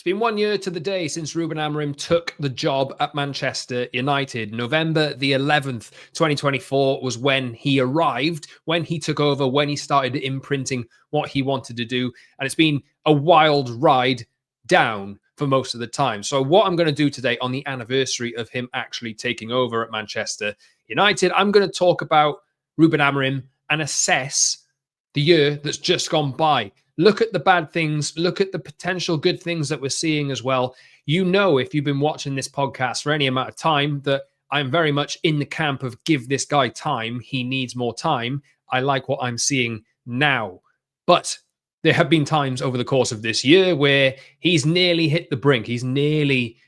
It's been 1 year to the day since Ruben Amorim took the job at Manchester United. November the 11th, 2024 was when he arrived, when he took over, when he started imprinting what he wanted to do. And it's been a wild ride down for most of the time. So what I'm going to do today on the anniversary of him actually taking over at Manchester United, I'm going to talk about Ruben Amorim and assess the year that's just gone by. Look at the bad things. Look at the potential good things that we're seeing as well. You know, if you've been watching this podcast for any amount of time, that I'm very much in the camp of give this guy time. He needs more time. I like what I'm seeing now. But there have been times over the course of this year where he's nearly hit the brink. He's nearly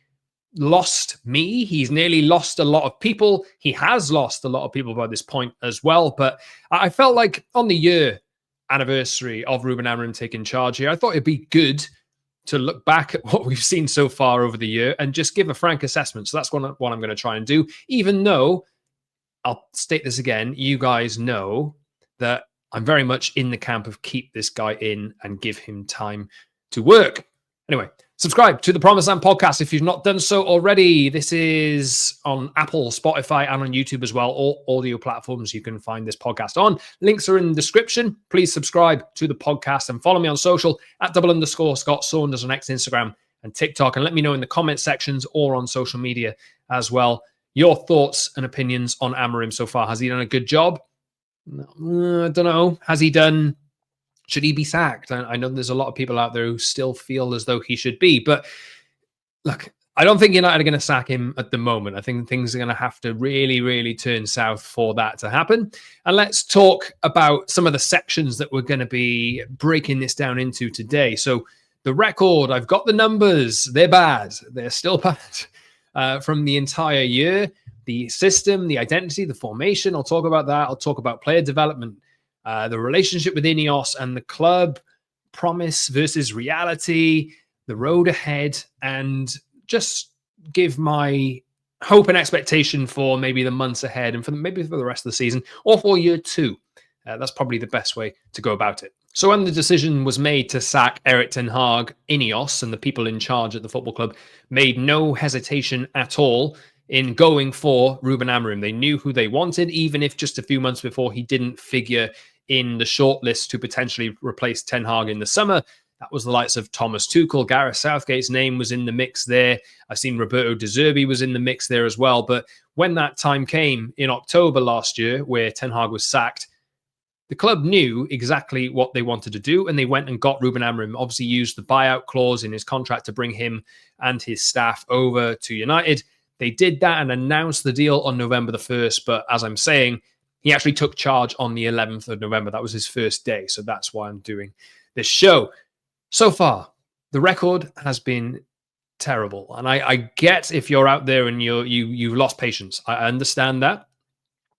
lost me. He's nearly lost a lot of people. He has lost a lot of people by this point as well. But I felt like on the year anniversary of Ruben Amorim taking charge here, I thought it'd be good to look back at what we've seen so far over the year and just give a frank assessment. So that's what I'm going to try and do, even though I'll state this again, you guys know that I'm very much in the camp of keep this guy in and give him time to work. Anyway, subscribe to the Promised Land podcast if you've not done so already. This is on Apple, Spotify, and on YouTube as well. All audio platforms you can find this podcast on. Links are in the description. Please subscribe to the podcast and follow me on social at @Scott Saunders on X, Instagram, and TikTok. And let me know in the comment sections or on social media as well your thoughts and opinions on Amorim so far. Has he done a good job? No, I don't know. Has he done... Should he be sacked? I know there's a lot of people out there who still feel as though he should be. But look, I don't think United are going to sack him at the moment. I think things are going to have to really, really turn south for that to happen. And let's talk about some of the sections that we're going to be breaking this down into today. So the record, I've got the numbers. They're bad. They're still bad from the entire year. The system, the identity, the formation, I'll talk about that. I'll talk about player development. The relationship with Ineos and the club, promise versus reality, the road ahead, and just give my hope and expectation for maybe the months ahead and for the rest of the season or for year two. That's probably the best way to go about it. So when the decision was made to sack Erik ten Hag, Ineos and the people in charge at the football club made no hesitation at all in going for Ruben Amorim. They knew who they wanted, even if just a few months before he didn't figure in the shortlist to potentially replace Ten Hag in the summer. That was the likes of Thomas Tuchel. Gareth Southgate's name was in the mix there. I've seen Roberto De Zerbi was in the mix there as well. But when that time came in October last year, where Ten Hag was sacked, the club knew exactly what they wanted to do, and they went and got Ruben Amorim. Obviously used the buyout clause in his contract to bring him and his staff over to United. They did that and announced the deal on November the 1st. But as I'm saying, he actually took charge on the 11th of November. That was his first day. So that's why I'm doing this show. So far, the record has been terrible. And I get if you're out there and you've lost patience. I understand that.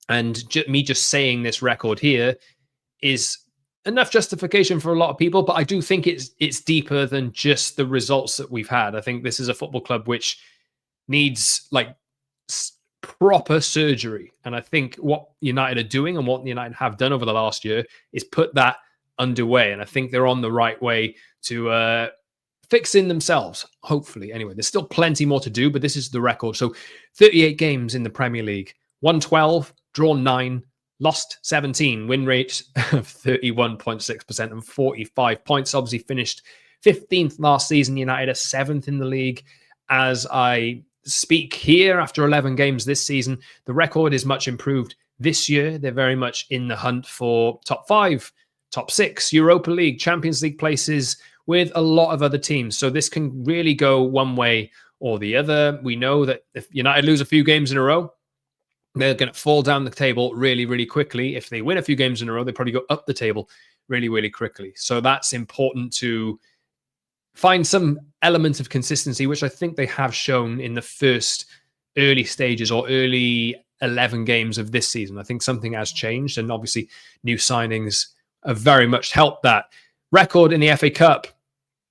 And me just saying this record here is enough justification for a lot of people. But I do think it's deeper than just the results that we've had. I think this is a football club which needs like proper surgery. And I think what United are doing and what United have done over the last year is put that underway. And I think they're on the right way to fixing themselves, hopefully. Anyway, there's still plenty more to do, but this is the record. So 38 games in the Premier League, won 12, drawn 9, lost 17, win rate of 31.6% and 45 points. Obviously finished 15th last season. United are 7th in the league. As I speak here after 11 games this season, the record is much improved this year. They're very much in the hunt for top 5, top 6, Europa League, Champions League places with a lot of other teams. So this can really go one way or the other. We know that if United lose a few games in a row, they're going to fall down the table really, really quickly. If they win a few games in a row, they probably go up the table really, really quickly. So that's important to find some element of consistency, which I think they have shown in the first early stages or early 11 games of this season. I think something has changed, and obviously new signings have very much helped that. Record in the FA Cup,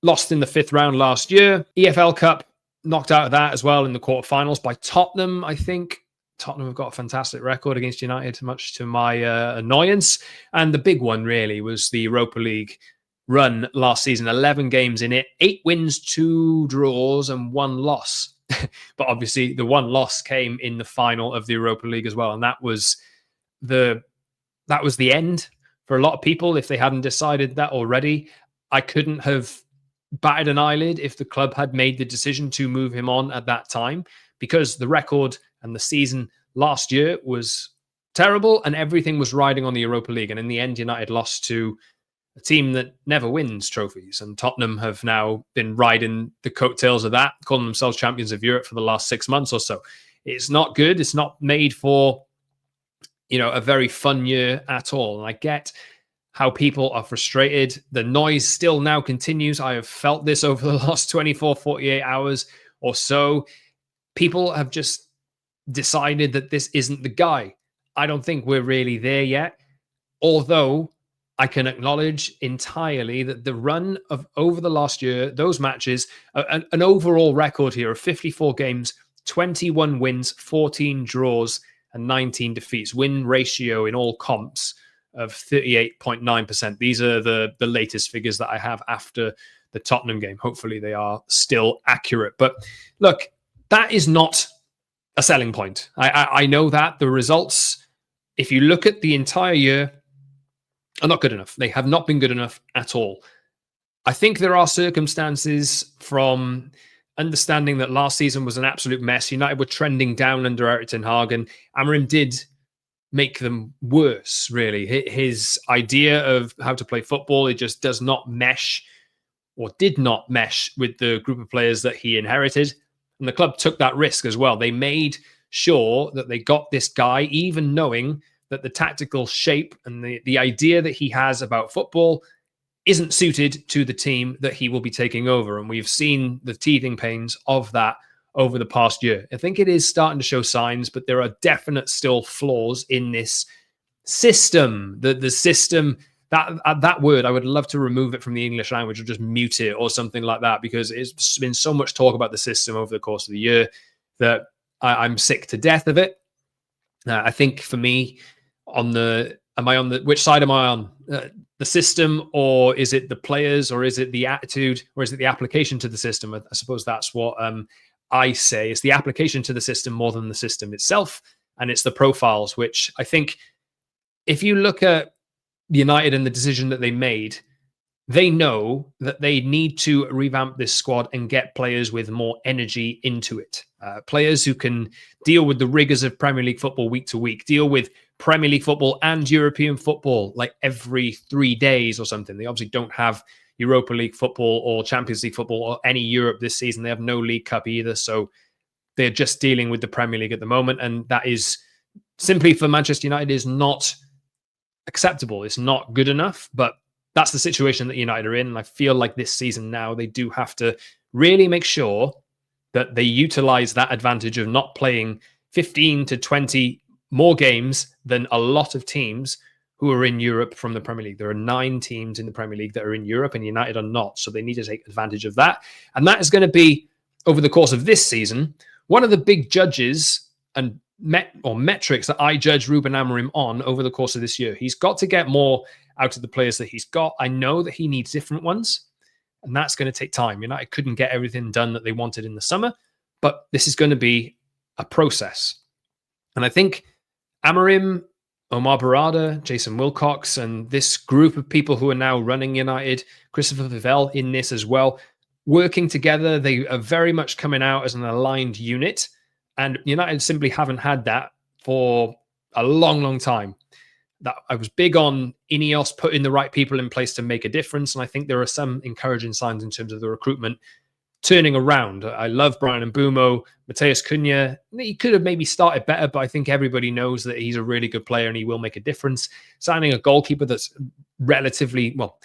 lost in the 5th round last year. EFL Cup, knocked out of that as well in the quarterfinals by Tottenham, I think. Tottenham have got a fantastic record against United, much to my annoyance. And the big one really was the Europa League run last season, 11 games in it, 8 wins, 2 draws, and 1 loss. But obviously, the 1 loss came in the final of the Europa League as well. And the that was the end for a lot of people if they hadn't decided that already. I couldn't have batted an eyelid if the club had made the decision to move him on at that time, because the record and the season last year was terrible and everything was riding on the Europa League. And in the end, United lost to a team that never wins trophies. And Tottenham have now been riding the coattails of that, calling themselves champions of Europe for the last 6 months or so. It's not good. It's not made for, a very fun year at all. And I get how people are frustrated. The noise still now continues. I have felt this over the last 24, 48 hours or so. People have just decided that this isn't the guy. I don't think we're really there yet. Although I can acknowledge entirely that the run of over the last year, those matches, an overall record here of 54 games, 21 wins, 14 draws, and 19 defeats. Win ratio in all comps of 38.9%. These are the latest figures that I have after the Tottenham game. Hopefully they are still accurate. But look, that is not a selling point. I know that the results, if you look at the entire year, are not good enough. They have not been good enough at all. I think there are circumstances from understanding that last season was an absolute mess. United were trending down under Erik ten Hag, and Amorim did make them worse, really. His idea of how to play football, it just does not mesh, or did not mesh, with the group of players that he inherited. And the club took that risk as well. They made sure that they got this guy, even knowing that the tactical shape and the idea that he has about football isn't suited to the team that he will be taking over. And we've seen the teething pains of that over the past year. I think it is starting to show signs, but there are definite still flaws in this system. The system, that word, I would love to remove it from the English language or just mute it or something like that, because it's been so much talk about the system over the course of the year that I'm sick to death of it. I think for me, which side am I on? The system, or is it the players, or is it the attitude, or is it the application to the system? I suppose that's what I say. It's the application to the system more than the system itself. And it's the profiles, which I think if you look at United and the decision that they made, they know that they need to revamp this squad and get players with more energy into it. Players who can deal with the rigors of Premier League football week to week, deal with Premier League football and European football like every 3 days or something. They obviously don't have Europa League football or Champions League football or any Europe this season. They have no League Cup either. So they're just dealing with the Premier League at the moment. And that is simply, for Manchester United, is not acceptable. It's not good enough, but that's the situation that United are in. And I feel like this season now, they do have to really make sure that they utilize that advantage of not playing 15 to 20 more games than a lot of teams who are in Europe from the Premier League. There are 9 teams in the Premier League that are in Europe, and United are not. So they need to take advantage of that. And that is going to be, over the course of this season, one of the big judges and metrics that I judge Ruben Amorim on over the course of this year. He's got to get more out of the players that he's got. I know that he needs different ones, and that's going to take time. United couldn't get everything done that they wanted in the summer, but this is going to be a process. And I think Amorim, Omar Barada, Jason Wilcox, and this group of people who are now running United, Christopher Vivell in this as well, working together, they are very much coming out as an aligned unit. And United simply haven't had that for a long, long time. That I was big on Ineos putting the right people in place to make a difference. And I think there are some encouraging signs in terms of the recruitment turning around. I love Brian Mbumo, Mateus Cunha. He could have maybe started better, but I think everybody knows that he's a really good player and he will make a difference. Signing a goalkeeper that's relatively, well,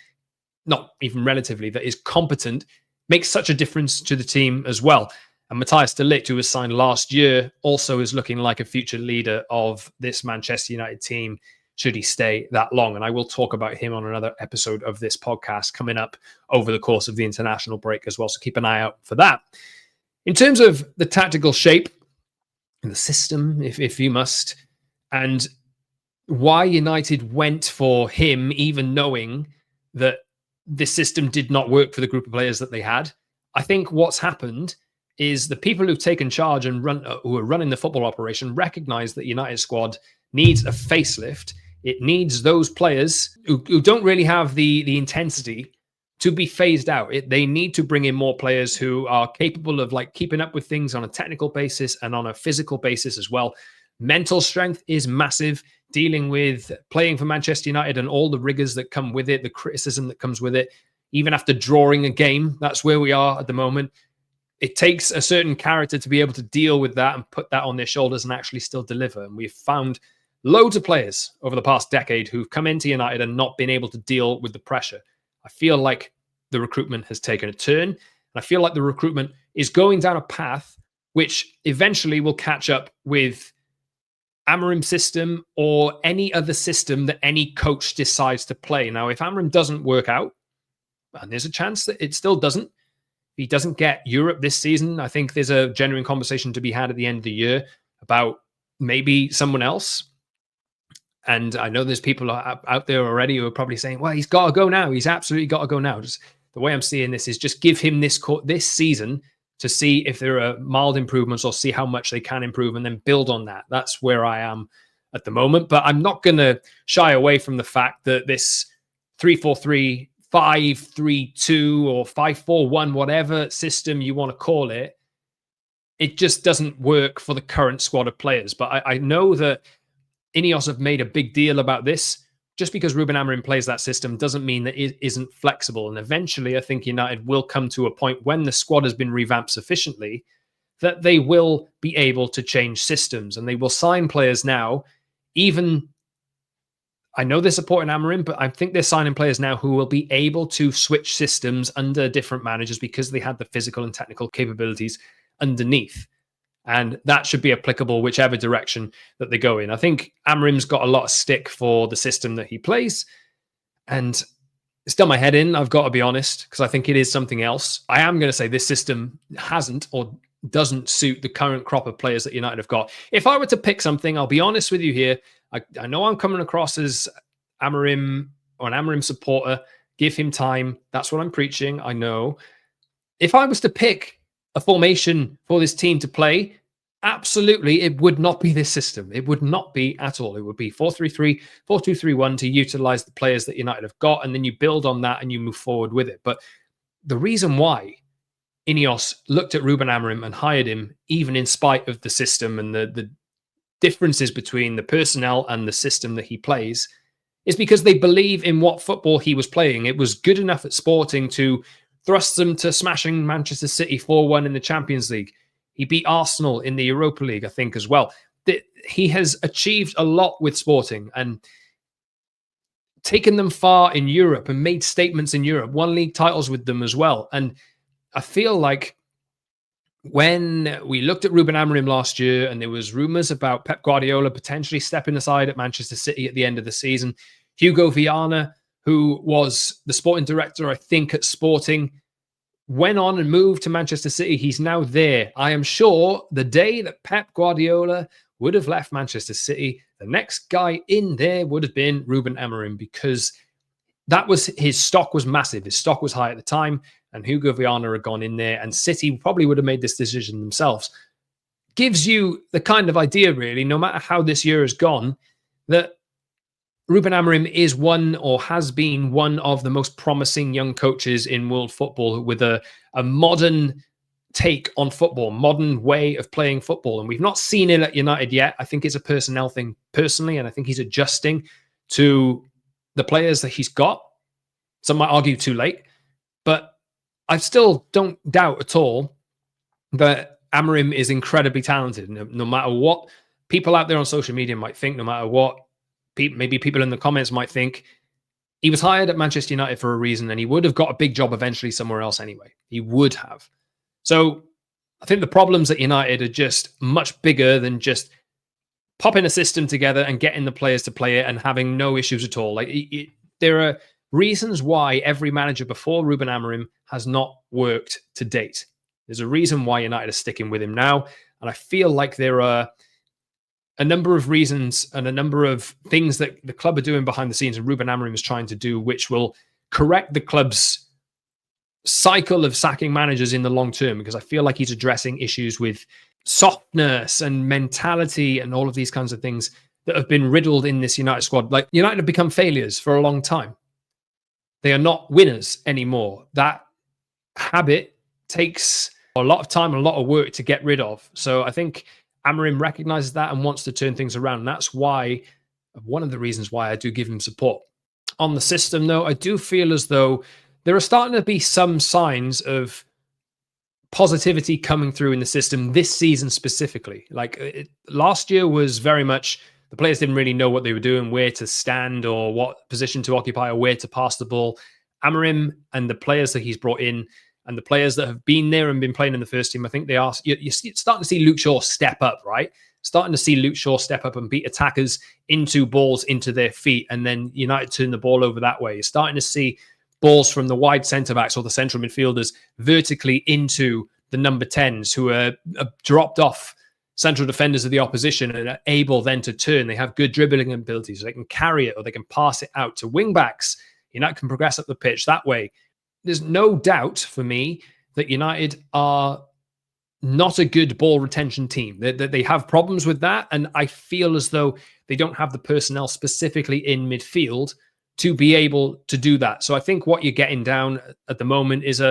not even relatively, that is competent, makes such a difference to the team as well. And Matthias de Ligt, who was signed last year, also is looking like a future leader of this Manchester United team, should he stay that long. And I will talk about him on another episode of this podcast coming up over the course of the international break as well. So keep an eye out for that. In terms of the tactical shape and the system, if you must, and why United went for him, even knowing that this system did not work for the group of players that they had. I think what's happened is the people who've taken charge and who are running the football operation recognize that United squad needs a facelift. It needs those players who don't really have the intensity to be phased out. They need to bring in more players who are capable of like keeping up with things on a technical basis and on a physical basis as well. Mental strength is massive. Dealing with playing for Manchester United and all the rigors that come with it, the criticism that comes with it, even after drawing a game, that's where we are at the moment. It takes a certain character to be able to deal with that and put that on their shoulders and actually still deliver. And we've found loads of players over the past decade who've come into United and not been able to deal with the pressure. I feel like the recruitment has taken a turn. And I feel like the recruitment is going down a path which eventually will catch up with Amorim system or any other system that any coach decides to play. Now, if Amorim doesn't work out, and there's a chance that it still doesn't, if he doesn't get Europe this season, I think there's a genuine conversation to be had at the end of the year about maybe someone else. And I know there's people out there already who are probably saying, well, he's got to go now. He's absolutely got to go now. Just the way I'm seeing this is just give him this season to see if there are mild improvements or see how much they can improve and then build on that. That's where I am at the moment. But I'm not going to shy away from the fact that this 3-4-3, 5-3-2 or 5-4-1, whatever system you want to call it, it just doesn't work for the current squad of players. But I know that Ineos have made a big deal about this. Just because Ruben Amorim plays that system doesn't mean that it isn't flexible. And eventually, I think United will come to a point when the squad has been revamped sufficiently that they will be able to change systems and they will sign players now. Even, I know they're supporting Amorim, but I think they're signing players now who will be able to switch systems under different managers because they had the physical and technical capabilities underneath. And that should be applicable whichever direction that they go in. I think Amorim's got a lot of stick for the system that he plays. And it's done my head in, I've got to be honest, because I think it is something else. I am going to say this system hasn't or doesn't suit the current crop of players that United have got. If I were to pick something, I'll be honest with you here. I know I'm coming across as Amorim or an Amorim supporter. Give him time. That's what I'm preaching. I know. If I was to pick a formation for this team to play, absolutely, it would not be this system. It would not be at all. It would be 4-3-3, 4-2-3-1 to utilize the players that United have got, and then you build on that and you move forward with it. But the reason why Ineos looked at Ruben Amorim and hired him, even in spite of the system and the differences between the personnel and the system that he plays, is because they believe in what football he was playing. It was good enough at Sporting to thrust them to smashing Manchester City 4-1 in the Champions League. He beat Arsenal in the Europa League, I think, as well. He has achieved a lot with Sporting and taken them far in Europe and made statements in Europe, won league titles with them as well. And I feel like when we looked at Ruben Amorim last year and there was rumours about Pep Guardiola potentially stepping aside at Manchester City at the end of the season, Hugo Viana, who was the sporting director, I think, at Sporting, went on and moved to Manchester City. He's now there. I am sure the day that Pep Guardiola would have left Manchester City, the next guy in there would have been Ruben Amorim, because that was his stock was massive. His stock was high at the time, and Hugo Viana had gone in there, and City probably would have made this decision themselves. Gives you the kind of idea, really, no matter how this year has gone, that Ruben Amorim is one or has been one of the most promising young coaches in world football with a modern take on football, modern way of playing football. And we've not seen it at United yet. I think it's a personnel thing personally, and I think he's adjusting to the players that he's got. Some might argue too late, but I still don't doubt at all that Amorim is incredibly talented. No matter what people out there on social media might think, no matter what maybe people in the comments might think, he was hired at Manchester United for a reason, and he would have got a big job eventually somewhere else anyway. He would have. So I think the problems at United are just much bigger than just popping a system together and getting the players to play it and having no issues at all. There are reasons why every manager before Ruben Amorim has not worked to date. There's a reason why United are sticking with him now. And I feel like there are a number of reasons and a number of things that the club are doing behind the scenes and Ruben Amorim is trying to do, which will correct the club's cycle of sacking managers in the long term, because I feel like he's addressing issues with softness and mentality and all of these kinds of things that have been riddled in this United squad. Like, United have become failures for a long time. They are not winners anymore. That habit takes a lot of time and a lot of work to get rid of. So I think Amorim recognizes that and wants to turn things around. And that's why, one of the reasons why I do give him support. On the system, though, I do feel as though there are starting to be some signs of positivity coming through in the system this season specifically. Last year was very much the players didn't really know what they were doing, where to stand or what position to occupy or where to pass the ball. Amorim and the players that he's brought in and the players that have been there and been playing in the first team, I think you're starting to see Luke Shaw step up, right? Starting to see Luke Shaw step up and beat attackers into balls into their feet, and then United turn the ball over that way. You're starting to see balls from the wide centre-backs or the central midfielders vertically into the number 10s who are dropped off central defenders of the opposition and are able then to turn. They have good dribbling abilities. So they can carry it or they can pass it out to wing-backs. United can progress up the pitch that way. There's no doubt for me that United are not a good ball retention team. They have problems with that, and I feel as though they don't have the personnel specifically in midfield to be able to do that. So I think what you're getting down at the moment is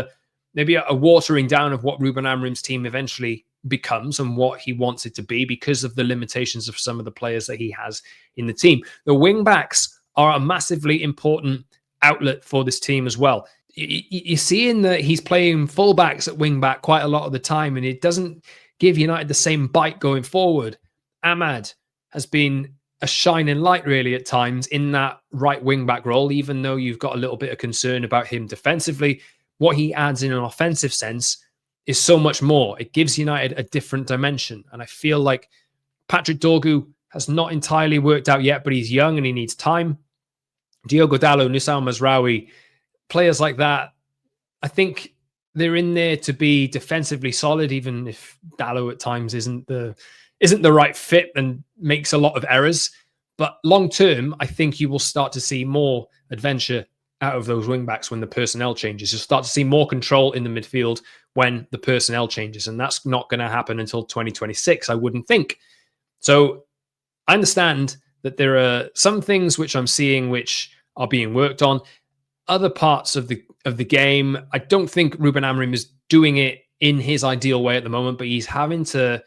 maybe a watering down of what Ruben Amorim's team eventually becomes and what he wants it to be because of the limitations of some of the players that he has in the team. The wing backs are a massively important outlet for this team as well. You see in that he's playing fullbacks at wing back quite a lot of the time, and it doesn't give United the same bite going forward. Ahmad has been a shining light really at times in that right wing back role, even though you've got a little bit of concern about him defensively. What he adds in an offensive sense is so much more. It gives United a different dimension. And I feel like Patrick Dorgu has not entirely worked out yet, but he's young and he needs time. Diogo Dalot, Nusal Mazraoui, players like that, I think they're in there to be defensively solid, even if Dalot at times isn't the right fit and makes a lot of errors. But long term, I think you will start to see more adventure out of those wing backs when the personnel changes. You'll start to see more control in the midfield when the personnel changes. And that's not going to happen until 2026, I wouldn't think. So I understand that there are some things which I'm seeing which are being worked on. Other parts of the game, I don't think Ruben Amorim is doing it in his ideal way at the moment, but he's having to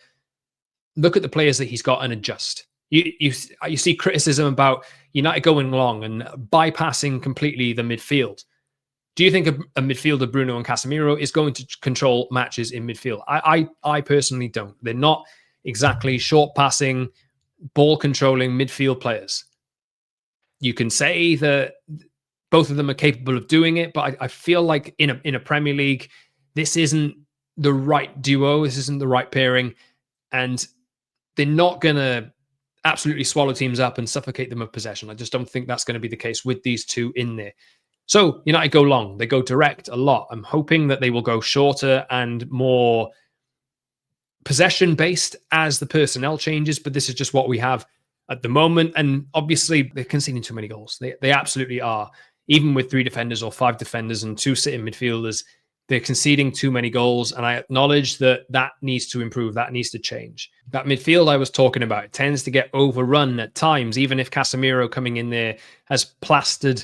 look at the players that he's got and adjust. You see criticism about United going long and bypassing completely the midfield. Do you think a midfielder, Bruno and Casemiro, is going to control matches in midfield? I personally don't. They're not exactly short passing, ball controlling midfield players. You can say that both of them are capable of doing it, but I feel like in a Premier League, this isn't the right duo. This isn't the right pairing, and they're not going to absolutely swallow teams up and suffocate them of possession. I just don't think that's going to be the case with these two in there. So United go long. They go direct a lot. I'm hoping that they will go shorter and more possession-based as the personnel changes, but this is just what we have at the moment. And obviously, they're conceding too many goals. They absolutely are. Even with 3 defenders or 5 defenders and 2 sitting midfielders, they're conceding too many goals, and I acknowledge that needs to improve. That needs to change. That midfield I was talking about tends to get overrun at times, even if Casemiro coming in there has plastered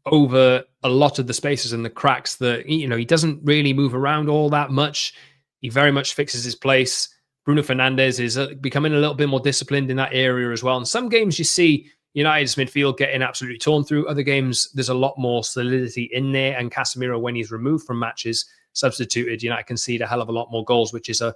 over a lot of the spaces and the cracks that, he doesn't really move around all that much. He very much fixes his place. Bruno Fernandes is becoming a little bit more disciplined in that area as well. In some games you see United's midfield getting absolutely torn through. Other games, there's a lot more solidity in there. And Casemiro, when he's removed from matches, substituted, United concede a hell of a lot more goals, which is a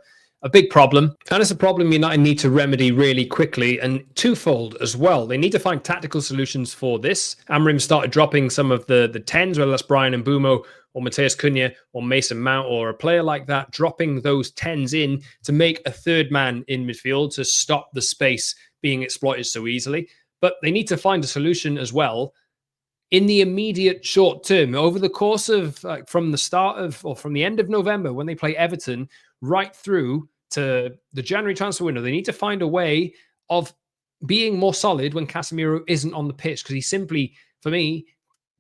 big problem. And it's a problem United need to remedy really quickly, and twofold as well. They need to find tactical solutions for this. Amorim started dropping some of the 10s, whether that's Brian Mbumo or Mateus Cunha or Mason Mount or a player like that, dropping those 10s in to make a third man in midfield to stop the space being exploited so easily. But they need to find a solution as well in the immediate short term, over the course of from the start of or from the end of November when they play Everton right through to the January transfer window. They need to find a way of being more solid when Casemiro isn't on the pitch, because he simply, for me,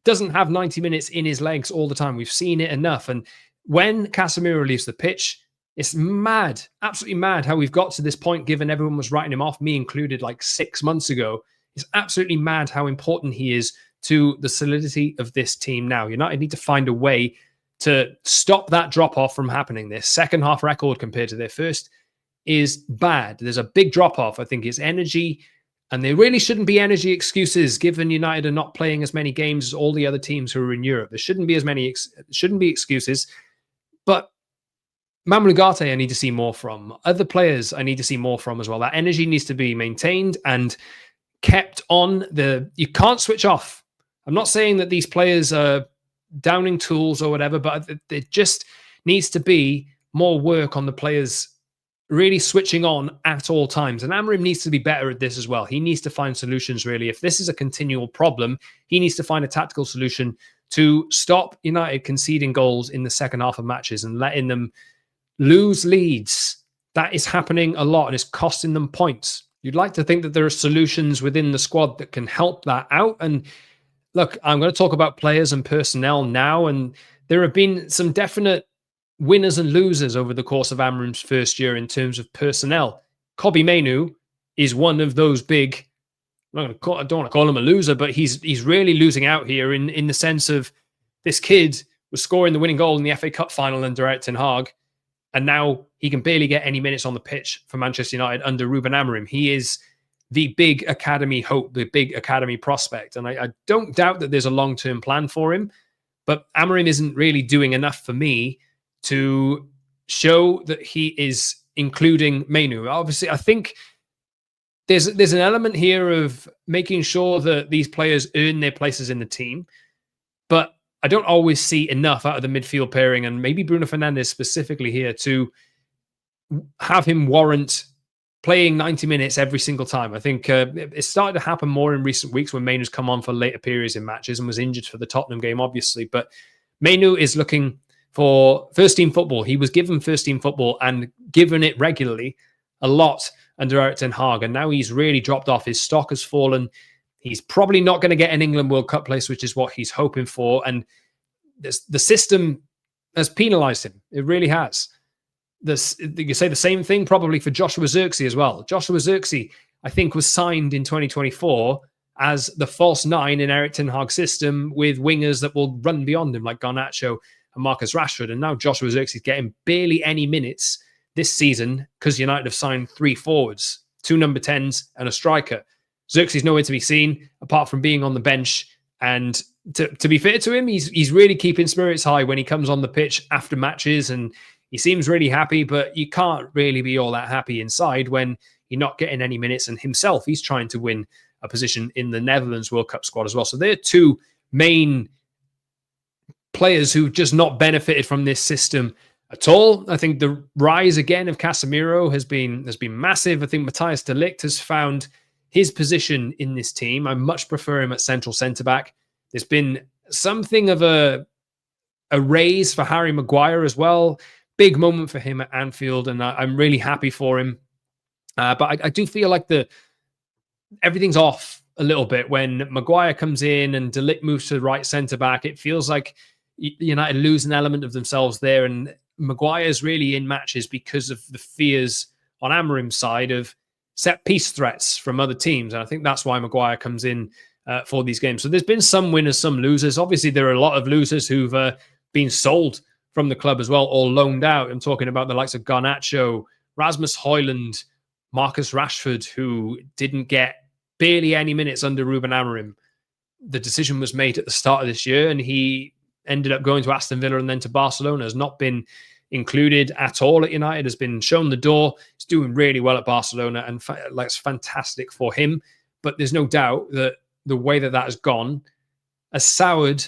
doesn't have 90 minutes in his legs all the time. We've seen it enough. And when Casemiro leaves the pitch, it's mad, absolutely mad how we've got to this point, given everyone was writing him off, me included, like 6 months ago. It's absolutely mad how important he is to the solidity of this team now. United need to find a way to stop that drop-off from happening. Their second half record compared to their first is bad. There's a big drop-off. I think it's energy, and there really shouldn't be energy excuses given United are not playing as many games as all the other teams who are in Europe. There shouldn't be as many, shouldn't be excuses. But Mamadou Ugarte, I need to see more from. Other players, I need to see more from as well. That energy needs to be maintained and kept on. You can't switch off. I'm not saying that these players are downing tools or whatever, but there just needs to be more work on the players really switching on at all times. And Amorim needs to be better at this as well. He needs to find solutions, really. If this is a continual problem, he needs to find a tactical solution to stop United conceding goals in the second half of matches and letting them lose leads. That is happening a lot and it's costing them points. You'd like to think that there are solutions within the squad that can help that out. And look, I'm going to talk about players and personnel now. And there have been some definite winners and losers over the course of Amorim's first year in terms of personnel. Kobbie Mainoo is one of those big, I don't want to call him a loser, but he's really losing out here in the sense of this kid was scoring the winning goal in the FA Cup final under Erik ten Hag, and now he can barely get any minutes on the pitch for Manchester United under Ruben Amorim. He is the big academy hope, the big academy prospect. And I don't doubt that there's a long-term plan for him, but Amorim isn't really doing enough for me to show that he is including Mainoo. Obviously, I think there's an element here of making sure that these players earn their places in the team, but I don't always see enough out of the midfield pairing, and maybe Bruno Fernandes specifically here, to have him warrant playing 90 minutes every single time. I think it started to happen more in recent weeks when Mainoo's come on for later periods in matches and was injured for the Tottenham game, obviously. But Mainoo is looking for first-team football. He was given first-team football and given it regularly a lot under Erik ten Hag, and now he's really dropped off. His stock has fallen. He's probably not going to get an England World Cup place, which is what he's hoping for. And the system has penalised him. It really has. You could say the same thing probably for Joshua Zirkzee as well. Joshua Zirkzee, I think, was signed in 2024 as the false nine in Erik ten Hag's system with wingers that will run beyond him like Garnacho and Marcus Rashford. And now Joshua Zirkzee is getting barely any minutes this season because United have signed 3 forwards, 2 number 10s and a striker. Zirkzee's nowhere to be seen apart from being on the bench. And to be fair to him, he's really keeping spirits high when he comes on the pitch after matches, and he seems really happy, but you can't really be all that happy inside when you're not getting any minutes. And himself, he's trying to win a position in the Netherlands World Cup squad as well. So they're 2 main players who've just not benefited from this system at all. I think the rise again of Casemiro has been massive. I think Matthias de Ligt has found his position in this team. I much prefer him at central centre-back. There's been something of a raise for Harry Maguire as well. Big moment for him at Anfield, and I'm really happy for him. But I do feel like everything's off a little bit when Maguire comes in and De Ligt moves to right centre-back. It feels like United lose an element of themselves there, and Maguire's really in matches because of the fears on Amorim's side of set-piece threats from other teams. And I think that's why Maguire comes in for these games. So there's been some winners, some losers. Obviously, there are a lot of losers who've been sold from the club as well, or loaned out. I'm talking about the likes of Garnacho, Rasmus Højlund, Marcus Rashford, who didn't get barely any minutes under Ruben Amorim. The decision was made at the start of this year, and he ended up going to Aston Villa and then to Barcelona. Has not been included at all at United, has been shown the door. He's doing really well at Barcelona, and that's fantastic for him. But there's no doubt that the way that has gone has soured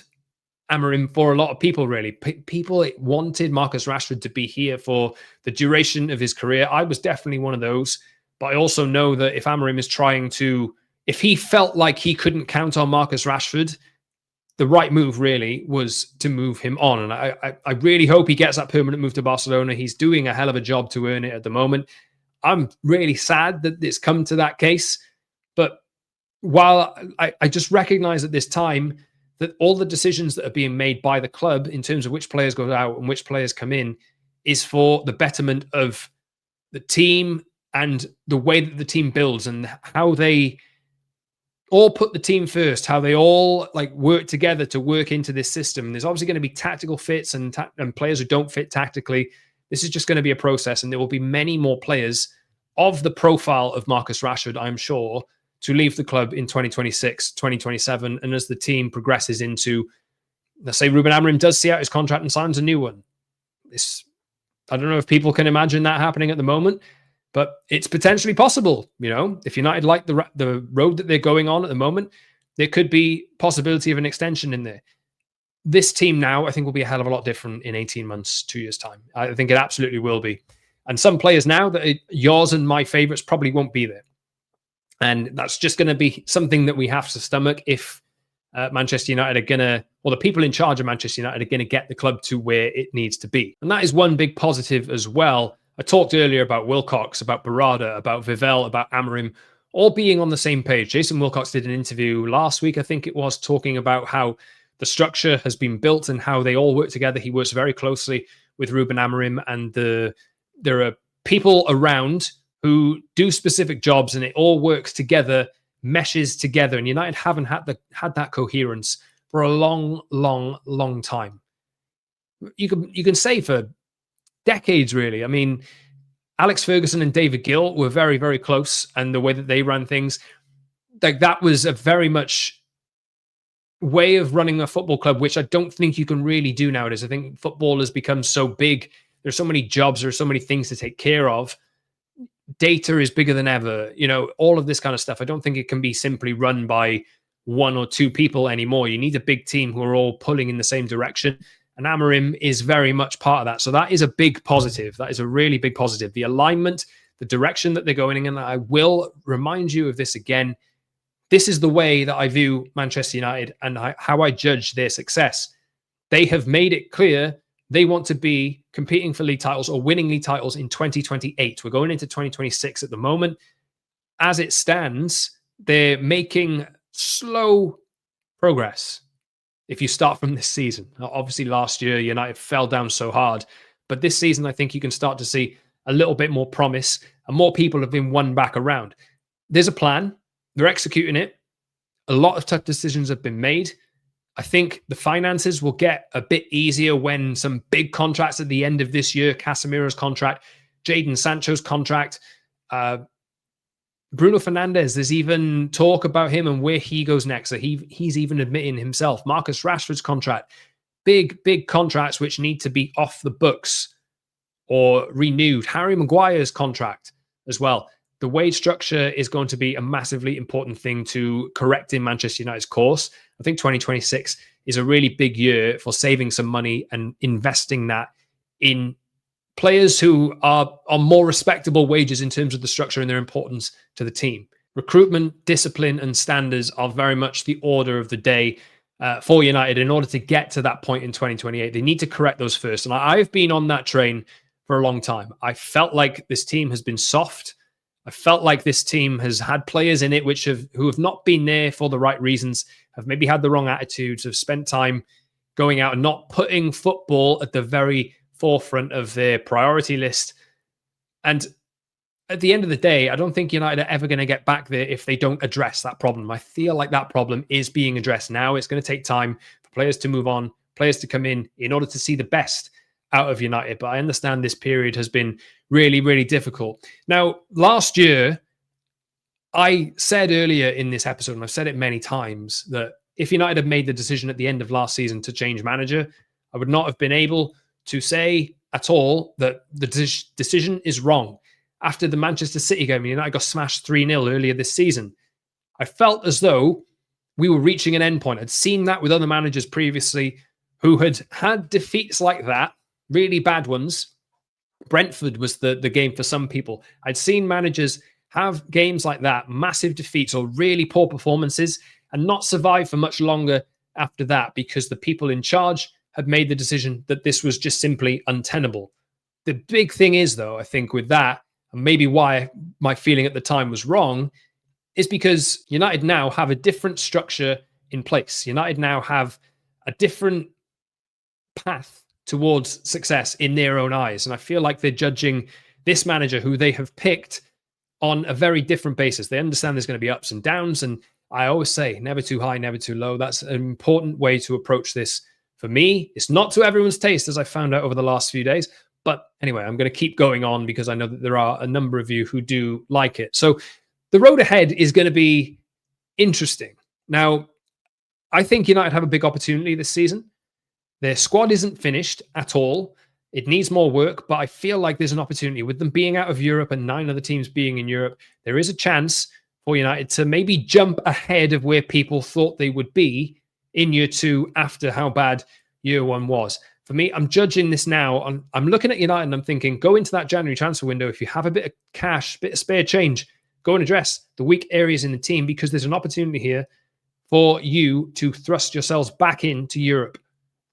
Amorim for a lot of people, really. People wanted Marcus Rashford to be here for the duration of his career. I was definitely one of those. But I also know that if Amorim is trying to, if he felt like he couldn't count on Marcus Rashford, the right move really was to move him on. And I really hope he gets that permanent move to Barcelona. He's doing a hell of a job to earn it at the moment. I'm really sad that it's come to that case. But while I just recognize at this time that all the decisions that are being made by the club in terms of which players go out and which players come in is for the betterment of the team and the way that the team builds and how they all put the team first, how they all like work together to work into this system. There's obviously going to be tactical fits and players who don't fit tactically. This is just going to be a process, and there will be many more players of the profile of Marcus Rashford, I'm sure, to leave the club in 2026, 2027. And as the team progresses into, let's say Ruben Amorim does see out his contract and signs a new one. I don't know if people can imagine that happening at the moment, but it's potentially possible. If United like the road that they're going on at the moment, there could be possibility of an extension in there. This team now, I think, will be a hell of a lot different in 18 months, 2 years' time. I think it absolutely will be. And some players now that yours and my favorites probably won't be there. And that's just going to be something that we have to stomach if Manchester United are going to, or the people in charge of Manchester United are going to get the club to where it needs to be. And that is one big positive as well. I talked earlier about Wilcox, about Barada, about Vivell, about Amorim, all being on the same page. Jason Wilcox did an interview last week, I think it was, talking about how the structure has been built and how they all work together. He works very closely with Ruben Amorim, and there are people around who do specific jobs, and it all works together, meshes together. And United haven't had that coherence for a long, long, long time. You can say for decades, really. I mean, Alex Ferguson and David Gill were very, very close, and the way that they ran things, like that was a very much way of running a football club, which I don't think you can really do nowadays. I think football has become so big. There's so many jobs, there's so many things to take care of. Data is bigger than ever, all of this kind of stuff. I don't think it can be simply run by one or two people anymore. You need a big team who are all pulling in the same direction. And Amorim is very much part of that. So that is a big positive. That is a really big positive. The alignment, the direction that they're going in. And I will remind you of this again. This is the way that I view Manchester United and how I judge their success. They have made it clear they want to be competing for league titles or winning league titles in 2028. We're going into 2026 at the moment. As it stands, they're making slow progress. If you start from this season, obviously last year United fell down so hard, but this season I think you can start to see a little bit more promise and more people have been won back around. There's a plan. They're executing it. A lot of tough decisions have been made. I think the finances will get a bit easier when some big contracts at the end of this year, Casemiro's contract, Jadon Sancho's contract, Bruno Fernandes, there's even talk about him and where he goes next. So he's even admitting himself. Marcus Rashford's contract, big contracts which need to be off the books or renewed. Harry Maguire's contract as well. The wage structure is going to be a massively important thing to correct in Manchester United's course. I think 2026 is a really big year for saving some money and investing that in players who are on more respectable wages in terms of the structure and their importance to the team. Recruitment, discipline, and standards are very much the order of the day for United in order to get to that point in 2028. They need to correct those first. And I've been on that train for a long time. I felt like this team has been soft. I felt like this team has had players in it who have not been there for the right reasons, have maybe had the wrong attitudes, have spent time going out and not putting football at the very forefront of their priority list. And at the end of the day, I don't think United are ever going to get back there if they don't address that problem. I feel like that problem is being addressed now. It's going to take time for players to move on, players to come in order to see the best out of United. But I understand this period has been really, really difficult. Now, last year, I said earlier in this episode, and I've said it many times, that if United had made the decision at the end of last season to change manager, I would not have been able to say at all that the decision is wrong. After the Manchester City game, United got smashed 3-0 earlier this season. I felt as though we were reaching an end point. I'd seen that with other managers previously who had defeats like that, really bad ones. Brentford was the game for some people. I'd seen managers have games like that, massive defeats or really poor performances, and not survive for much longer after that because the people in charge had made the decision that this was just simply untenable. The big thing is, though, I think with that, and maybe why my feeling at the time was wrong, is because United now have a different structure in place. United now have a different path towards success in their own eyes. And I feel like they're judging this manager who they have picked on a very different basis. They understand there's going to be ups and downs. And I always say, never too high, never too low. That's an important way to approach this. For me, it's not to everyone's taste, as I found out over the last few days. But anyway, I'm going to keep going on because I know that there are a number of you who do like it. So the road ahead is going to be interesting. Now, I think United have a big opportunity this season. Their squad isn't finished at all. It needs more work, but I feel like there's an opportunity. With them being out of Europe and 9 other teams being in Europe, there is a chance for United to maybe jump ahead of where people thought they would be in year 2 after how bad year 1 was. For me, I'm judging this now. I'm looking at United and I'm thinking, go into that January transfer window. If you have a bit of cash, bit of spare change, go and address the weak areas in the team, because there's an opportunity here for you to thrust yourselves back into Europe,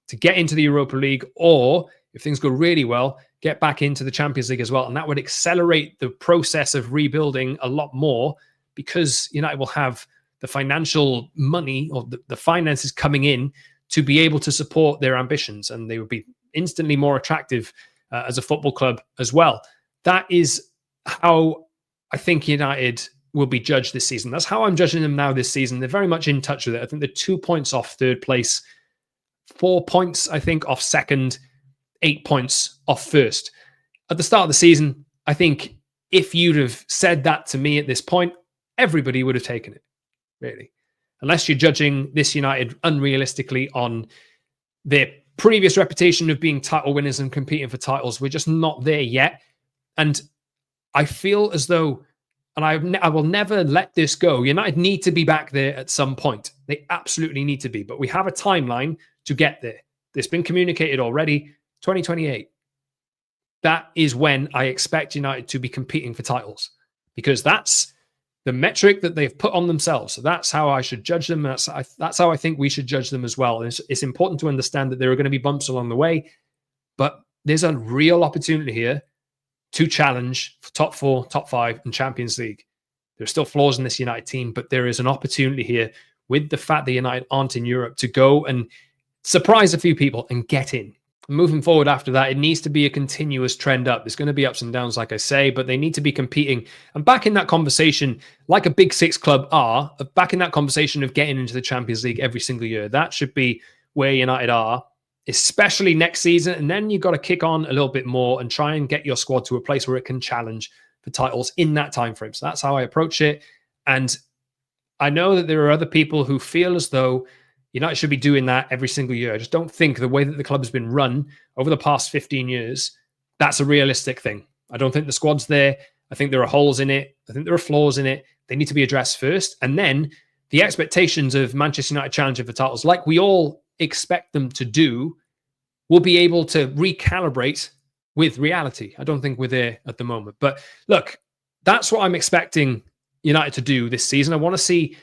to get into the Europa League, or if things go really well, get back into the Champions League as well. And that would accelerate the process of rebuilding a lot more, because United will have the financial money, or the finances coming in to be able to support their ambitions. And they would be instantly more attractive as a football club as well. That is how I think United will be judged this season. That's how I'm judging them now this season. They're very much in touch with it. I think they're 2 points off third place, 4 points, I think, off second, 8 points off first. At the start of the season, I think if you'd have said that to me at this point, everybody would have taken it, really. Unless you're judging this United unrealistically on their previous reputation of being title winners and competing for titles. We're just not there yet. And I feel as though, and I will never let this go, United need to be back there at some point. They absolutely need to be. But we have a timeline to get there. It's been communicated already, 2028. That is when I expect United to be competing for titles, because that's the metric that they've put on themselves. So that's how I should judge them. That's how I think we should judge them as well. And it's important to understand that there are going to be bumps along the way, but there's a real opportunity here to challenge for top 4, top 5, and Champions League. There are still flaws in this United team, but there is an opportunity here with the fact that United aren't in Europe to go and surprise a few people and get in. Moving forward after that, it needs to be a continuous trend up. There's going to be ups and downs, like I say, but they need to be competing and back in that conversation, like a Big Six club are, back in that conversation of getting into the Champions League every single year. That should be where United are, especially next season. And then you've got to kick on a little bit more and try and get your squad to a place where it can challenge for titles in that time frame. So that's how I approach it. And I know that there are other people who feel as though United should be doing that every single year. I just don't think the way that the club has been run over the past 15 years, that's a realistic thing. I don't think the squad's there. I think there are holes in it. I think there are flaws in it. They need to be addressed first. And then the expectations of Manchester United challenging for titles, like we all expect them to do, will be able to recalibrate with reality. I don't think we're there at the moment. But look, that's what I'm expecting United to do this season. I want to see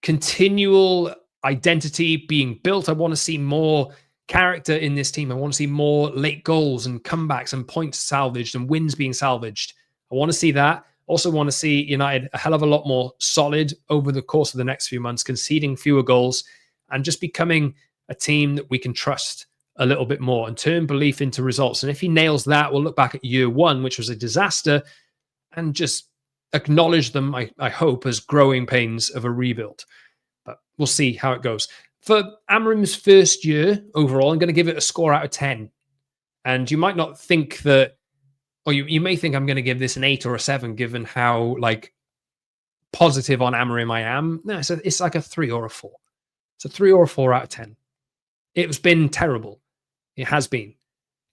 continual identity being built. I want to see more character in this team. I want to see more late goals and comebacks and points salvaged and wins being salvaged. I want to see that. Also want to see United a hell of a lot more solid over the course of the next few months, conceding fewer goals and just becoming a team that we can trust a little bit more and turn belief into results. And if he nails that, we'll look back at year 1, which was a disaster, and just acknowledge them, I hope, as growing pains of a rebuild. But we'll see how it goes. For Amorim's first year overall, I'm going to give it a score out of 10. And you might not think that, or you may think I'm going to give this an 8 or a 7, given how positive on Amorim I am. No, it's like a 3 or a 4. It's a 3 or a 4 out of 10. It's been terrible. It has been.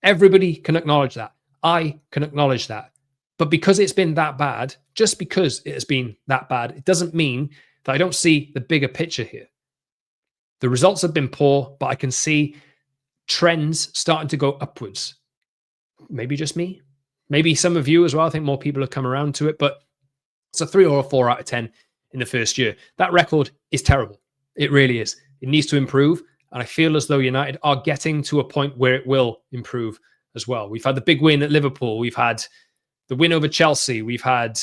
Everybody can acknowledge that. I can acknowledge that. But because it's been that bad, just because it has been that bad, it doesn't mean that I don't see the bigger picture here. The results have been poor, but I can see trends starting to go upwards. Maybe just me. Maybe some of you as well. I think more people have come around to it, but it's a 3 or a 4 out of 10 in the first year. That record is terrible. It really is. It needs to improve. And I feel as though United are getting to a point where it will improve as well. We've had the big win at Liverpool. We've had the win over Chelsea. We've had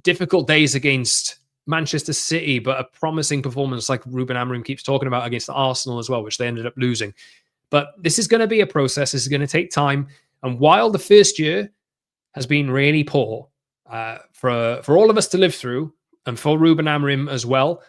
difficult days against Manchester City, but a promising performance like Ruben Amorim keeps talking about against Arsenal as well, which they ended up losing. But this is going to be a process. This is going to take time. And while the first year has been really poor for all of us to live through, and for Ruben Amorim as well,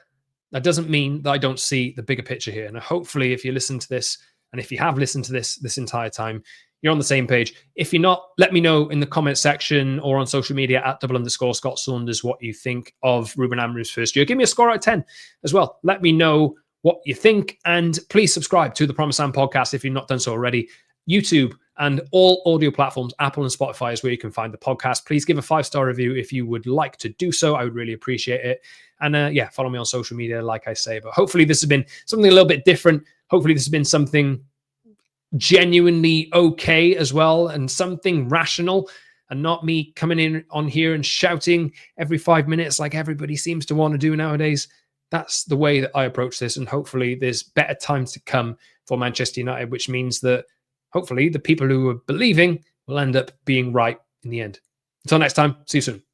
that doesn't mean that I don't see the bigger picture here. And hopefully, if you listen to this, and if you have listened to this entire time, you're on the same page. If you're not, let me know in the comment section or on social media at @Scott Saunders what you think of Ruben Amorim's first year. Give me a score out of 10 as well. Let me know what you think. And please subscribe to the Promised Land podcast if you've not done so already. YouTube and all audio platforms, Apple and Spotify is where you can find the podcast. Please give a 5-star review if you would like to do so. I would really appreciate it. And follow me on social media, like I say. But hopefully this has been something a little bit different. Hopefully this has been something genuinely okay as well, and something rational, and not me coming in on here and shouting every 5 minutes like everybody seems to want to do nowadays. That's the way that I approach this. And hopefully there's better times to come for Manchester United, which means that hopefully the people who are believing will end up being right in the end. Until next time, see you soon.